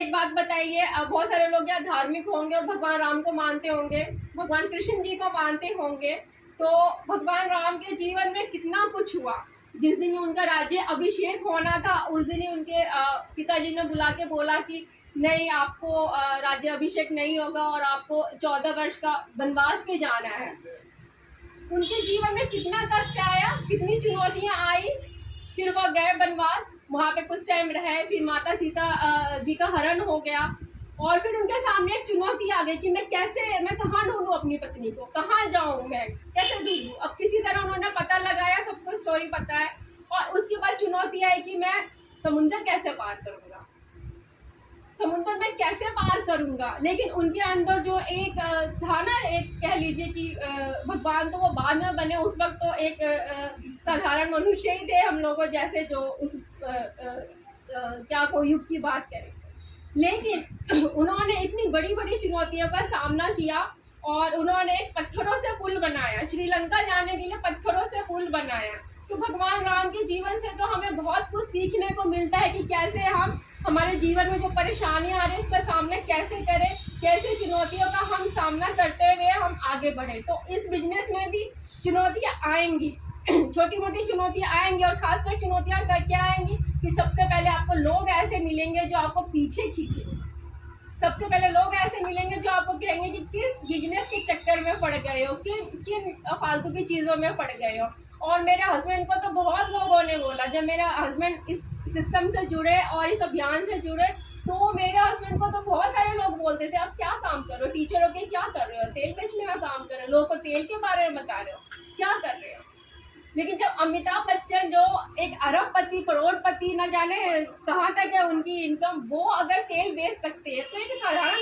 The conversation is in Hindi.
एक बात बताइए, अब बहुत सारे लोग या धार्मिक होंगे और भगवान राम को मानते होंगे, भगवान कृष्ण जी को मानते होंगे, तो भगवान राम के जीवन में कितना कुछ हुआ। जिस दिन उनका राज्य अभिषेक होना था उस दिन ही उनके पिताजी ने बुला के बोला कि नहीं, आपको राज्य अभिषेक नहीं होगा और आपको 14 वर्ष का वनवास पे जाना है। उनके जीवन में कितना कष्ट आया, कितनी चुनौतियां आई, फिर वो गए वनवास, वहाँ पे कुछ टाइम रहे, फिर माता सीता जी का हरण हो गया और फिर उनके सामने एक चुनौती आ गई कि मैं कहाँ ढूंढूं अपनी पत्नी को, कहाँ जाऊं, मैं कैसे ढूंढूं। अब किसी तरह उन्होंने पता लगाया, सबको स्टोरी पता है, और उसके बाद चुनौती आई कि मैं समुद्र कैसे पार करूंगा, समुद्र में कैसे पार करूंगा। लेकिन उनके अंदर जो एक था ना, एक कह लीजिए कि भगवान तो वो बाद में बने, उस वक्त तो एक साधारण मनुष्य ही थे हम लोगों जैसे, जो उस क्या को युग की बात करें। लेकिन उन्होंने इतनी बड़ी बड़ी चुनौतियों का सामना किया और उन्होंने पत्थरों से पुल बनाया, श्रीलंका जाने के लिए पत्थरों से पुल बनाया। तो भगवान राम के जीवन से तो हमें बहुत कुछ सीखने को मिलता है कि कैसे हम हमारे जीवन में जो परेशानियां आ रही है उसका सामना कैसे करें, कैसे चुनौतियों का हम सामना करते हुए हम आगे बढ़े। तो इस बिजनेस में भी चुनौतियां आएंगी, छोटी मोटी चुनौतियां आएंगी, और खासकर चुनौतियां क्या आएंगी कि सबसे पहले आपको लोग ऐसे मिलेंगे जो आपको पीछे खींचेंगे। सबसे पहले लोग ऐसे मिलेंगे जो आपको कहेंगे कि किस बिजनेस के चक्कर में पड़ गए हो, किन फालतू की चीज़ों में पड़ गए हो। और मेरे हस्बैंड को तो बहुत लोगों ने बोला, जब मेरा हस्बैंड इस सिस्टम से जुड़े और इस अभियान से जुड़े, तो मेरे हस्बैंड को तो बहुत सारे लोग बोलते थे, अब क्या काम कर रहे हो, टीचर होके क्या कर रहे हो, तेल बेचने का काम कर रहे हो, लोगों को तेल के बारे में बता रहे हो, क्या कर रहे हो। लेकिन जब अमिताभ बच्चन जो एक अरबपति करोड़पति न जाने कहाँ तक है उनकी इनकम, वो अगर तेल बेच सकते हैं, तो एक साधारण